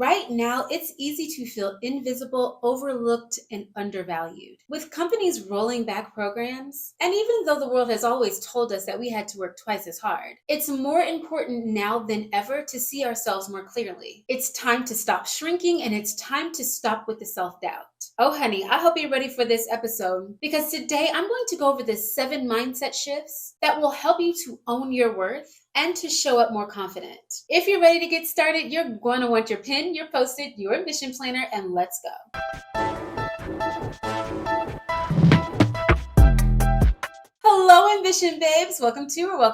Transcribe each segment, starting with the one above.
Right now, it's easy to feel invisible, overlooked, and undervalued. With companies rolling back programs, and even though the world has always told us that we had to work twice as hard, it's more important now than ever to see ourselves more clearly. It's time to stop shrinking, and it's time to stop with the self-doubt. Oh, honey, I hope you're ready for this episode because today I'm going to go over the 7 mindset shifts that will help you to own your worth and to show up more confident. If you're ready to get started, you're going to want your pen, your Post-it, your ambition planner, and let's go. Hello, Ambition Babes. Welcome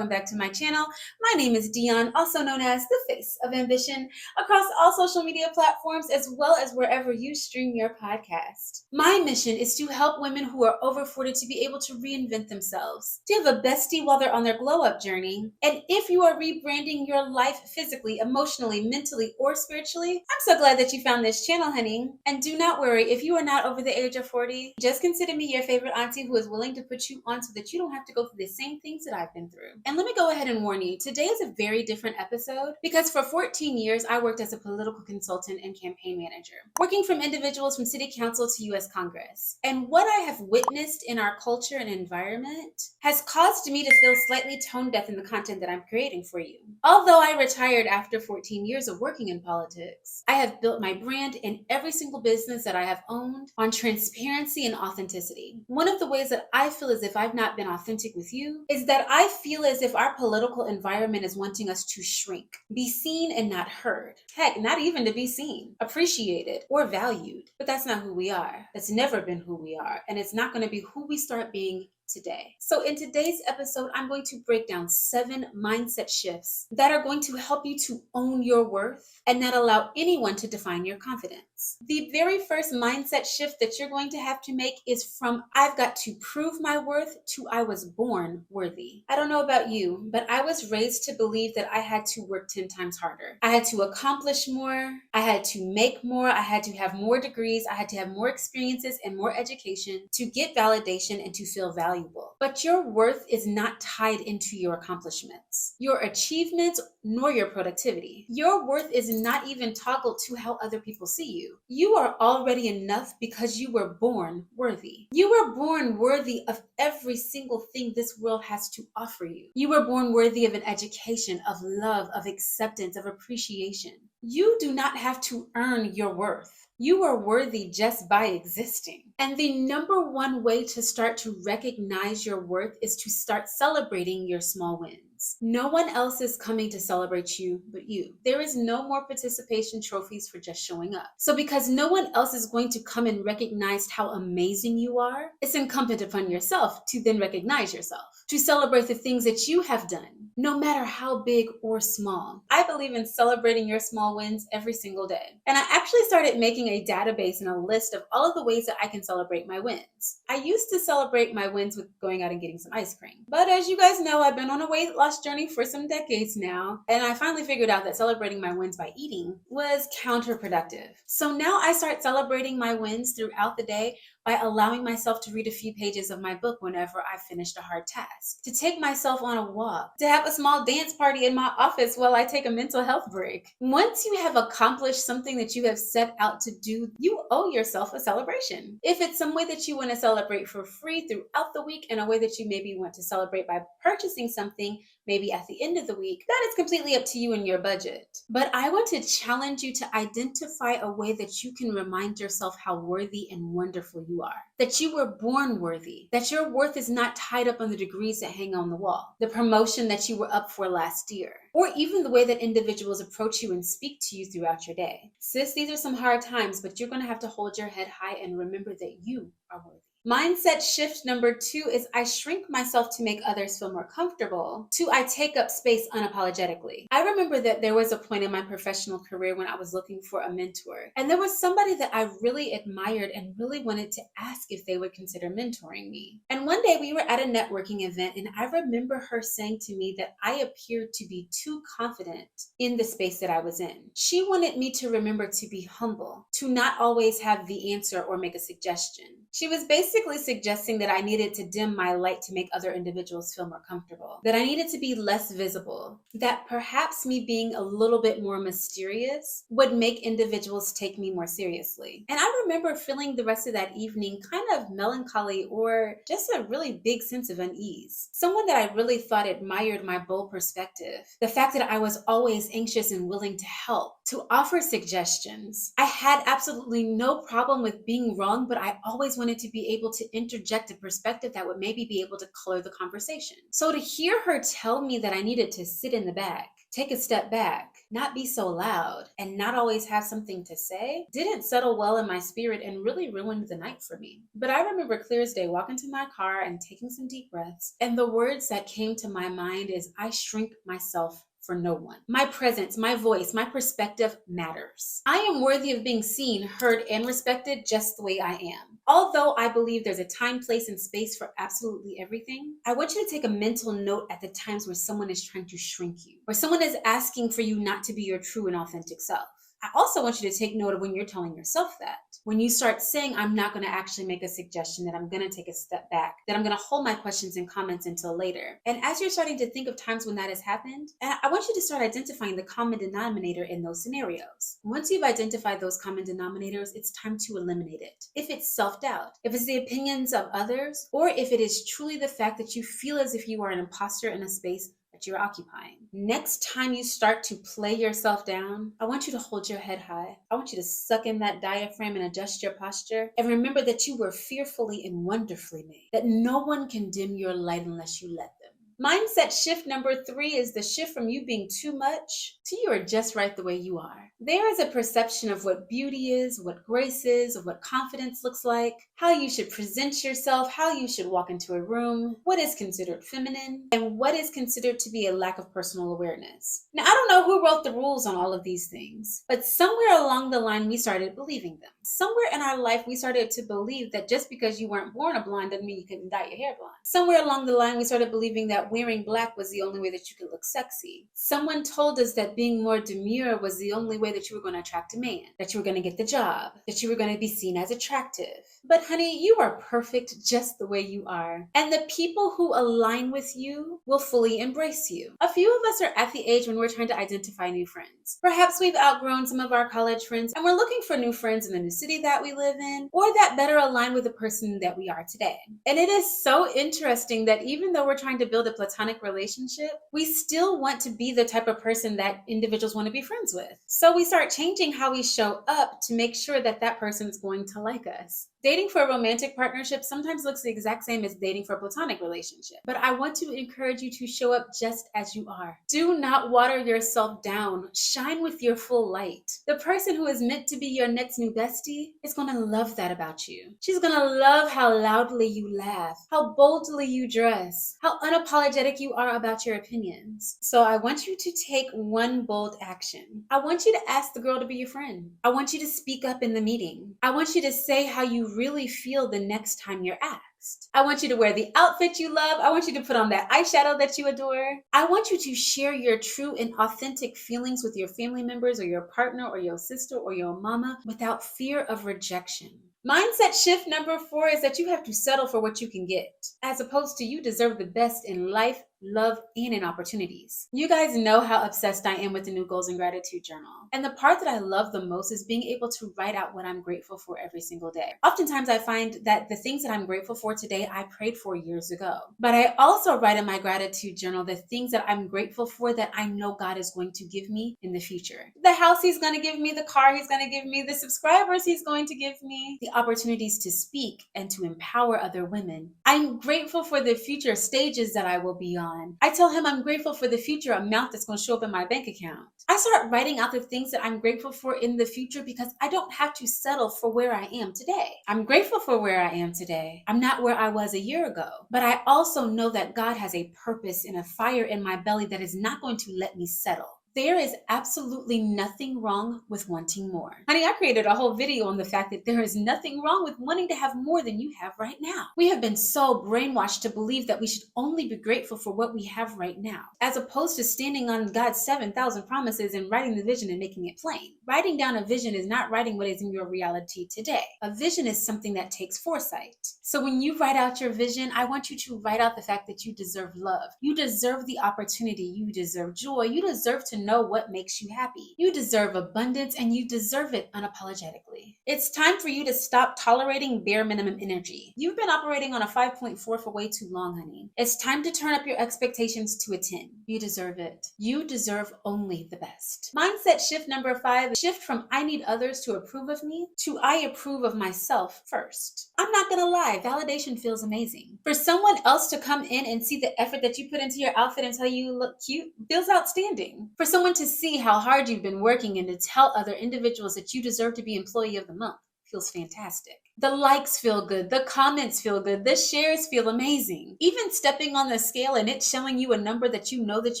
back to my channel. My name is Dion, also known as the Face of Ambition, across all social media platforms, as well as wherever you stream your podcast. My mission is to help women who are over 40 to be able to reinvent themselves, to have a bestie while they're on their glow-up journey. And if you are rebranding your life physically, emotionally, mentally, or spiritually, I'm so glad that you found this channel, honey. And do not worry, if you are not over the age of 40, just consider me your favorite auntie who is willing to put you on so that you don't have to go through the same things that I've been through. And let me go ahead and warn you, today is a very different episode because for 14 years, I worked as a political consultant and campaign manager, working from individuals from city council to US Congress. And what I have witnessed in our culture and environment has caused me to feel slightly tone deaf in the content that I'm creating for you. Although I retired after 14 years of working in politics, I have built my brand in every single business that I have owned on transparency and authenticity. One of the ways that I feel as if I've not been authentic with you is that I feel as if our political environment is wanting us to shrink, be seen and not heard. Heck, not even to be seen, appreciated, or valued. But that's not who we are. That's never been who we are. And it's not going to be who we start being today. So in today's episode, I'm going to break down 7 mindset shifts that are going to help you to own your worth and not allow anyone to define your confidence. The very first mindset shift that you're going to have to make is from I've got to prove my worth to I was born worthy. I don't know about you, but I was raised to believe that I had to work 10 times harder. I had to accomplish more. I had to make more. I had to have more degrees. I had to have more experiences and more education to get validation and to feel valuable. But your worth is not tied into your accomplishments, your achievements, nor your productivity. Your worth is not even toggled to how other people see you. You are already enough because you were born worthy. You were born worthy of every single thing this world has to offer you. You were born worthy of an education, of love, of acceptance, of appreciation. You do not have to earn your worth. You are worthy just by existing. And the number one way to start to recognize your worth is to start celebrating your small wins. No one else is coming to celebrate you but you. There is no more participation trophies for just showing up. So because no one else is going to come and recognize how amazing you are, it's incumbent upon yourself to then recognize yourself, to celebrate the things that you have done, no matter how big or small. I believe in celebrating your small wins every single day. And I actually started making a database and a list of all of the ways that I can celebrate my wins. I used to celebrate my wins with going out and getting some ice cream. But as you guys know, I've been on a weight loss journey for some decades now, and I finally figured out that celebrating my wins by eating was counterproductive. So now I start celebrating my wins throughout the day by allowing myself to read a few pages of my book whenever I finished a hard task, to take myself on a walk, to have a small dance party in my office while I take a mental health break. Once you have accomplished something that you have set out to do, you owe yourself a celebration. If it's some way that you want to celebrate for free throughout the week and a way that you maybe want to celebrate by purchasing something maybe at the end of the week, that is completely up to you and your budget. But I want to challenge you to identify a way that you can remind yourself how worthy and wonderful you are, that you were born worthy, that your worth is not tied up on the degrees that hang on the wall, the promotion that you were up for last year, or even the way that individuals approach you and speak to you throughout your day. Sis, these are some hard times, but you're going to have to hold your head high and remember that you are worthy. Mindset shift number 2 is I shrink myself to make others feel more comfortable, to I take up space unapologetically. I remember that there was a point in my professional career when I was looking for a mentor, and there was somebody that I really admired and really wanted to ask if they would consider mentoring me. And one day we were at a networking event, and I remember her saying to me that I appeared to be too confident in the space that I was in. She wanted me to remember to be humble, to not always have the answer or make a suggestion. She was basically suggesting that I needed to dim my light to make other individuals feel more comfortable, that I needed to be less visible, that perhaps me being a little bit more mysterious would make individuals take me more seriously. And I remember feeling the rest of that evening kind of melancholy or just a really big sense of unease. Someone that I really thought admired my bold perspective, the fact that I was always anxious and willing to help, to offer suggestions. I had absolutely no problem with being wrong, but I always wanted to be able to interject a perspective that would maybe be able to color the conversation. So to hear her tell me that I needed to sit in the back, take a step back, not be so loud, and not always have something to say didn't settle well in my spirit and really ruined the night for me. But I remember clear as day walking to my car and taking some deep breaths, and the words that came to my mind is, I shrink myself for no one. My presence, my voice, my perspective matters. I am worthy of being seen, heard, and respected just the way I am. Although I believe there's a time, place, and space for absolutely everything, I want you to take a mental note at the times where someone is trying to shrink you, where someone is asking for you not to be your true and authentic self. I also want you to take note of when you're telling yourself that. When you start saying, I'm not going to actually make a suggestion, that I'm going to take a step back, that I'm going to hold my questions and comments until later. And as you're starting to think of times when that has happened, I want you to start identifying the common denominator in those scenarios. Once you've identified those common denominators, it's time to eliminate it. If it's self-doubt, if it's the opinions of others, or if it is truly the fact that you feel as if you are an imposter in a space that you're occupying. Next time you start to play yourself down, I want you to hold your head high. I want you to suck in that diaphragm and adjust your posture. And remember that you were fearfully and wonderfully made, that no one can dim your light unless you let them. Mindset shift number 3 is the shift from you being too much to you are just right the way you are. There is a perception of what beauty is, what grace is, of what confidence looks like, how you should present yourself, how you should walk into a room, what is considered feminine, and what is considered to be a lack of personal awareness. Now, I don't know who wrote the rules on all of these things, but somewhere along the line, we started believing them. Somewhere in our life, we started to believe that just because you weren't born a blonde doesn't mean you couldn't dye your hair blonde. Somewhere along the line, we started believing that wearing black was the only way that you could look sexy. Someone told us that being more demure was the only way that you were going to attract a man, that you were going to get the job, that you were going to be seen as attractive. But honey, you are perfect just the way you are. And the people who align with you will fully embrace you. A few of us are at the age when we're trying to identify new friends. Perhaps we've outgrown some of our college friends and we're looking for new friends in the new city that we live in, or that better align with the person that we are today. And it is so interesting that even though we're trying to build a platonic relationship, we still want to be the type of person that individuals want to be friends with. So we start changing how we show up to make sure that that person's going to like us. Dating for a romantic partnership sometimes looks the exact same as dating for a platonic relationship. But I want to encourage you to show up just as you are. Do not water yourself down. Shine with your full light. The person who is meant to be your next new bestie is going to love that about you. She's going to love how loudly you laugh, how boldly you dress, how unapologetic you are about your opinions. So I want you to take one bold action. I want you to ask the girl to be your friend. I want you to speak up in the meeting. I want you to say how you really feel the next time you're asked. I want you to wear the outfit you love. I want you to put on that eyeshadow that you adore. I want you to share your true and authentic feelings with your family members or your partner or your sister or your mama without fear of rejection. Mindset shift number 4 is that you have to settle for what you can get, as opposed to you deserve the best in life, love, and in opportunities. You guys know how obsessed I am with the new goals and gratitude journal. And the part that I love the most is being able to write out what I'm grateful for every single day. Oftentimes I find that the things that I'm grateful for today, I prayed for years ago. But I also write in my gratitude journal the things that I'm grateful for that I know God is going to give me in the future. The house He's going to give me, the car He's going to give me, the subscribers He's going to give me, the opportunities to speak and to empower other women. I'm grateful for the future stages that I will be on. I tell Him I'm grateful for the future amount that's going to show up in my bank account. I start writing out the things that I'm grateful for in the future because I don't have to settle for where I am today. I'm grateful for where I am today. I'm not where I was a year ago, but I also know that God has a purpose and a fire in my belly that is not going to let me settle. There is absolutely nothing wrong with wanting more. Honey, I created a whole video on the fact that there is nothing wrong with wanting to have more than you have right now. We have been so brainwashed to believe that we should only be grateful for what we have right now, as opposed to standing on God's 7,000 promises and writing the vision and making it plain. Writing down a vision is not writing what is in your reality today. A vision is something that takes foresight. So when you write out your vision, I want you to write out the fact that you deserve love. You deserve the opportunity. You deserve joy. You deserve to know what makes you happy. You deserve abundance, and you deserve it unapologetically. It's time for you to stop tolerating bare minimum energy. You've been operating on a 5.4 for way too long, honey. It's time to turn up your expectations to a 10. You deserve it. You deserve only the best. Mindset shift number 5, shift from I need others to approve of me to I approve of myself first. I'm not gonna lie, validation feels amazing. For someone else to come in and see the effort that you put into your outfit and tell you look cute feels outstanding. For someone to see how hard you've been working and to tell other individuals that you deserve to be employee of the month feels fantastic. The likes feel good, the comments feel good, the shares feel amazing. Even stepping on the scale and it showing you a number that you know that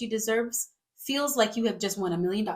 you deserve feels like you have just won $1 million.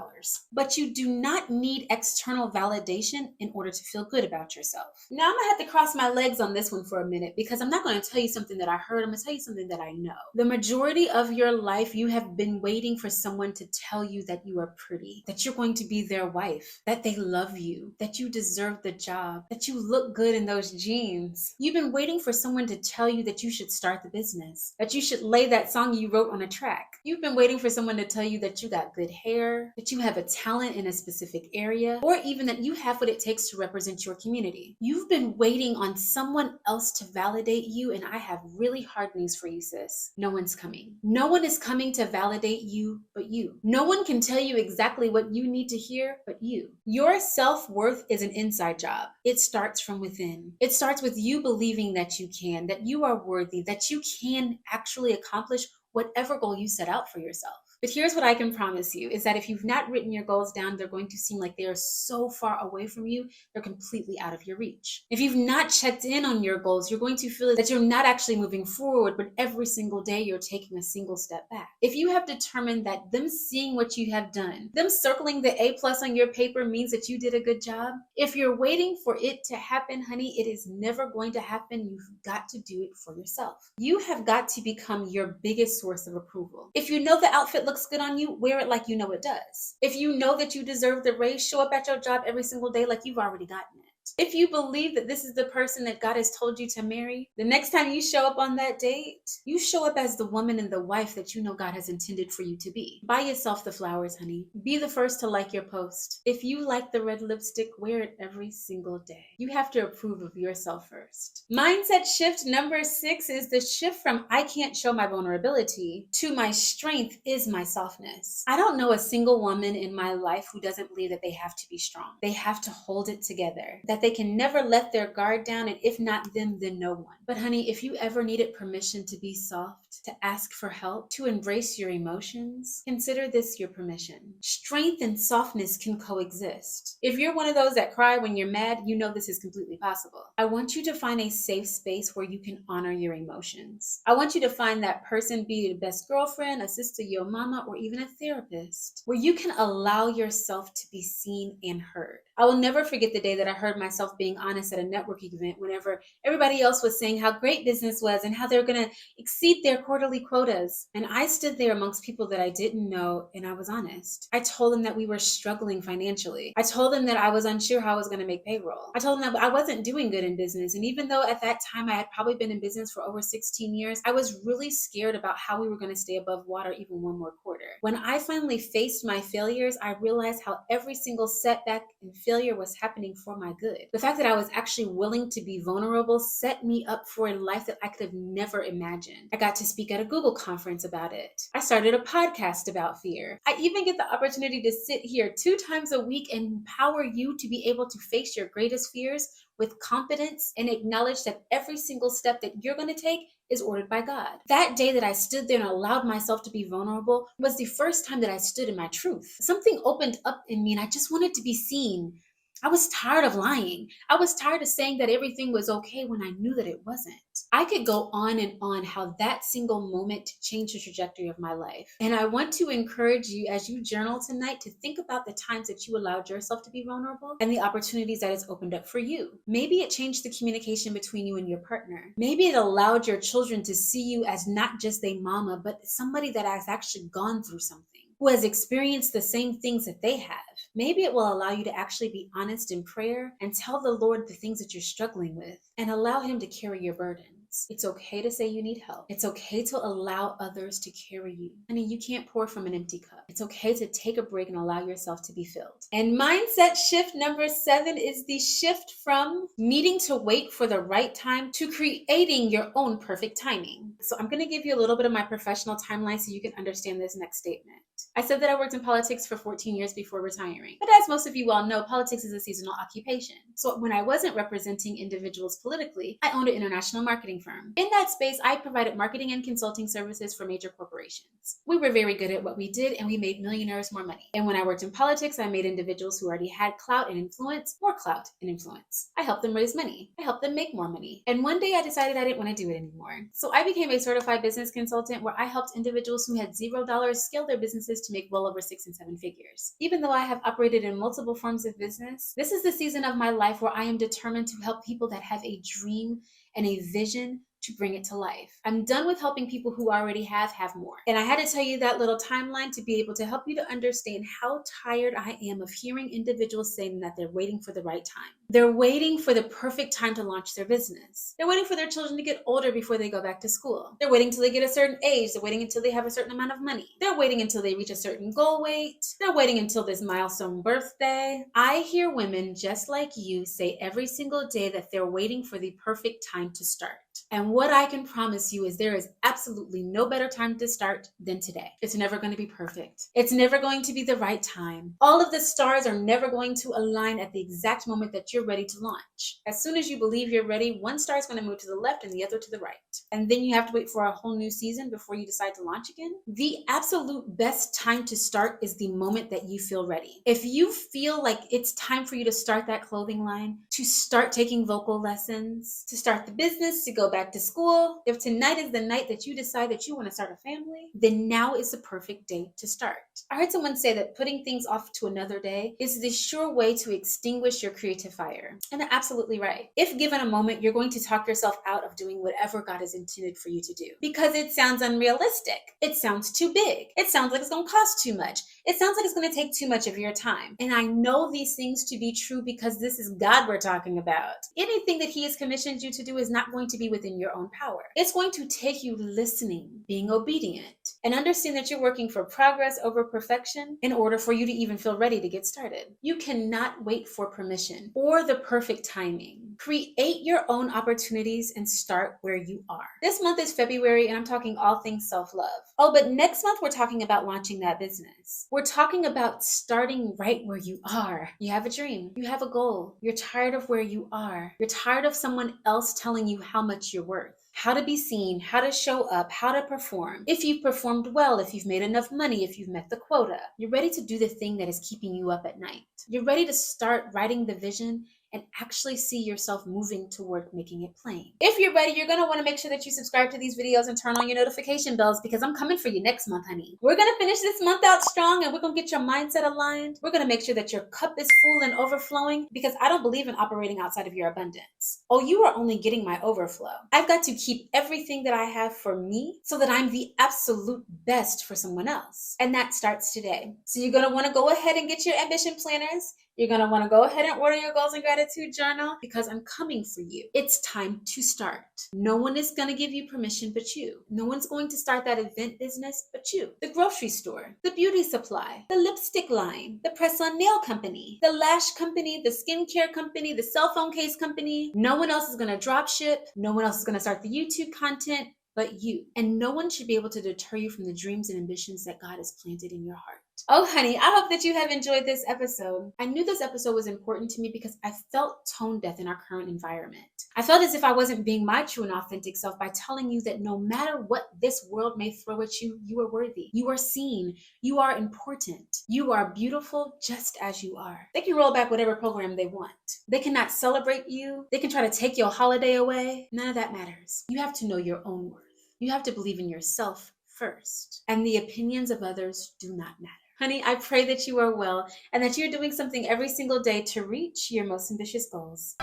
But you do not need external validation in order to feel good about yourself. Now I'm gonna have to cross my legs on this one for a minute because I'm not gonna tell you something that I heard, I'm gonna tell you something that I know. The majority of your life, you have been waiting for someone to tell you that you are pretty, that you're going to be their wife, that they love you, that you deserve the job, that you look good in those jeans. You've been waiting for someone to tell you that you should start the business, that you should lay that song you wrote on a track. You've been waiting for someone to tell you that you got good hair, that you have a talent in a specific area, or even that you have what it takes to represent your community. You've been waiting on someone else to validate you, and I have really hard news for you, sis. No one's coming. No one is coming to validate you but you. No one can tell you exactly what you need to hear but you. Your self-worth is an inside job. It starts from within. It starts with you believing that you can, that you are worthy, that you can actually accomplish whatever goal you set out for yourself. But here's what I can promise you is that if you've not written your goals down, they're going to seem like they are so far away from you, they're completely out of your reach. If you've not checked in on your goals, you're going to feel that you're not actually moving forward, but every single day you're taking a single step back. If you have determined that them seeing what you have done, them circling the A+ on your paper means that you did a good job, if you're waiting for it to happen, honey, it is never going to happen. You've got to do it for yourself. You have got to become your biggest source of approval. If you know the outfit looks good on you, wear it like you know it does. If you know that you deserve the raise, show up at your job every single day like you've already gotten it. If you believe that this is the person that God has told you to marry, the next time you show up on that date, you show up as the woman and the wife that you know God has intended for you to be. Buy yourself the flowers, honey. Be the first to like your post. If you like the red lipstick, wear it every single day. You have to approve of yourself first. Mindset shift number 6 is the shift from I can't show my vulnerability to my strength is my softness. I don't know a single woman in my life who doesn't believe that they have to be strong. They have to hold it together, that they can never let their guard down, and if not them, then no one. But honey, if you ever needed permission to be soft, to ask for help, to embrace your emotions, consider this your permission. Strength and softness can coexist. If you're one of those that cry when you're mad, you know this is completely possible. I want you to find a safe space where you can honor your emotions. I want you to find that person, be it a best girlfriend, a sister, your mama, or even a therapist, where you can allow yourself to be seen and heard. I will never forget the day that I heard myself being honest at a networking event whenever everybody else was saying how great business was and how they were going to exceed their quarterly quotas. And I stood there amongst people that I didn't know, and I was honest. I told them that we were struggling financially. I told them that I was unsure how I was going to make payroll. I told them that I wasn't doing good in business. And even though at that time I had probably been in business for over 16 years, I was really scared about how we were going to stay above water even one more quarter. When I finally faced my failures, I realized how every single setback and failure was happening for my good. The fact that I was actually willing to be vulnerable set me up for a life that I could have never imagined. I got to speak at a Google conference about it. I started a podcast about fear. I even get the opportunity to sit here 2 times a week and empower you to be able to face your greatest fears with confidence and acknowledge that every single step that you're going to take is ordered by God. That day that I stood there and allowed myself to be vulnerable was the first time that I stood in my truth. Something opened up in me and I just wanted to be seen. I was tired of lying. I was tired of saying that everything was okay when I knew that it wasn't. I could go on and on how that single moment changed the trajectory of my life. And I want to encourage you as you journal tonight to think about the times that you allowed yourself to be vulnerable and the opportunities that it's opened up for you. Maybe it changed the communication between you and your partner. Maybe it allowed your children to see you as not just a mama, but somebody that has actually gone through something, who has experienced the same things that they have. Maybe it will allow you to actually be honest in prayer and tell the Lord the things that you're struggling with and allow Him to carry your burdens. It's okay to say you need help. It's okay to allow others to carry you. Honey, you can't pour from an empty cup. It's okay to take a break and allow yourself to be filled. And mindset shift number 7 is the shift from needing to wait for the right time to creating your own perfect timing. So I'm going to give you a little bit of my professional timeline so you can understand this next statement. I said that I worked in politics for 14 years before retiring. But as most of you all know, politics is a seasonal occupation. So when I wasn't representing individuals politically, I owned an international marketing firm. In that space, I provided marketing and consulting services for major corporations. We were very good at what we did, and we made millionaires more money. And when I worked in politics, I made individuals who already had clout and influence more clout and influence. I helped them raise money. I helped them make more money. And one day I decided I didn't want to do it anymore. So I became a certified business consultant where I helped individuals who had $0 scale their businesses to make well over 6 and 7 figures. Even though I have operated in multiple forms of business, this is the season of my life where I am determined to help people that have a dream and a vision to bring it to life. I'm done with helping people who already have more. And I had to tell you that little timeline to be able to help you to understand how tired I am of hearing individuals saying that they're waiting for the right time. They're waiting for the perfect time to launch their business. They're waiting for their children to get older before they go back to school. They're waiting until they get a certain age. They're waiting until they have a certain amount of money. They're waiting until they reach a certain goal weight. They're waiting until this milestone birthday. I hear women just like you say every single day that they're waiting for the perfect time to start. And what I can promise you is there is absolutely no better time to start than today. It's never going to be perfect. It's never going to be the right time. All of the stars are never going to align at the exact moment that you're ready to launch. As soon as you believe you're ready, one star is going to move to the left and the other to the right. And then you have to wait for a whole new season before you decide to launch again. The absolute best time to start is the moment that you feel ready. If you feel like it's time for you to start that clothing line, to start taking vocal lessons, to start the business, to go back to school, if tonight is the night that you decide that you want to start a family, then now is the perfect day to start. I heard someone say that putting things off to another day is the sure way to extinguish your creative fire. And they're absolutely right. If given a moment, you're going to talk yourself out of doing whatever God has intended for you to do because it sounds unrealistic. It sounds too big. It sounds like it's going to cost too much. It sounds like it's going to take too much of your time. And I know these things to be true because this is God we're talking about. Anything that He has commissioned you to do is not going to be within your own power. It's going to take you listening, being obedient, and understand that you're working for progress over perfection in order for you to even feel ready to get started. You cannot wait for permission or the perfect timing. Create your own opportunities and start where you are. This month is February and I'm talking all things self-love. Oh, but next month we're talking about launching that business. We're talking about starting right where you are. You have a dream. You have a goal. You're tired of where you are. You're tired of someone else telling you how much you're worth, how to be seen, how to show up, how to perform. If you've performed well, if you've made enough money, if you've met the quota, you're ready to do the thing that is keeping you up at night. You're ready to start writing the vision and actually see yourself moving toward making it plain. If you're ready, you're going to want to make sure that you subscribe to these videos and turn on your notification bells because I'm coming for you next month, honey. We're going to finish this month out strong and we're going to get your mindset aligned. We're going to make sure that your cup is full and overflowing because I don't believe in operating outside of your abundance. Oh, you are only getting my overflow. I've got to keep everything that I have for me so that I'm the absolute best for someone else. And that starts today. So you're going to want to go ahead and get your ambition planners. You're going to want to go ahead and order your goals and gratitude journal because I'm coming for you. It's time to start. No one is going to give you permission but you. No one's going to start that event business but you. The grocery store, the beauty supply, the lipstick line, the press-on nail company, the lash company, the skincare company, the cell phone case company. No one else is going to drop ship. No one else is going to start the YouTube content but you. And no one should be able to deter you from the dreams and ambitions that God has planted in your heart. Oh, honey, I hope that you have enjoyed this episode. I knew this episode was important to me because I felt tone deaf in our current environment. I felt as if I wasn't being my true and authentic self by telling you that no matter what this world may throw at you, you are worthy. You are seen. You are important. You are beautiful just as you are. They can roll back whatever program they want. They cannot celebrate you. They can try to take your holiday away. None of that matters. You have to know your own worth. You have to believe in yourself first. And the opinions of others do not matter. Honey, I pray that you are well and that you're doing something every single day to reach your most ambitious goals.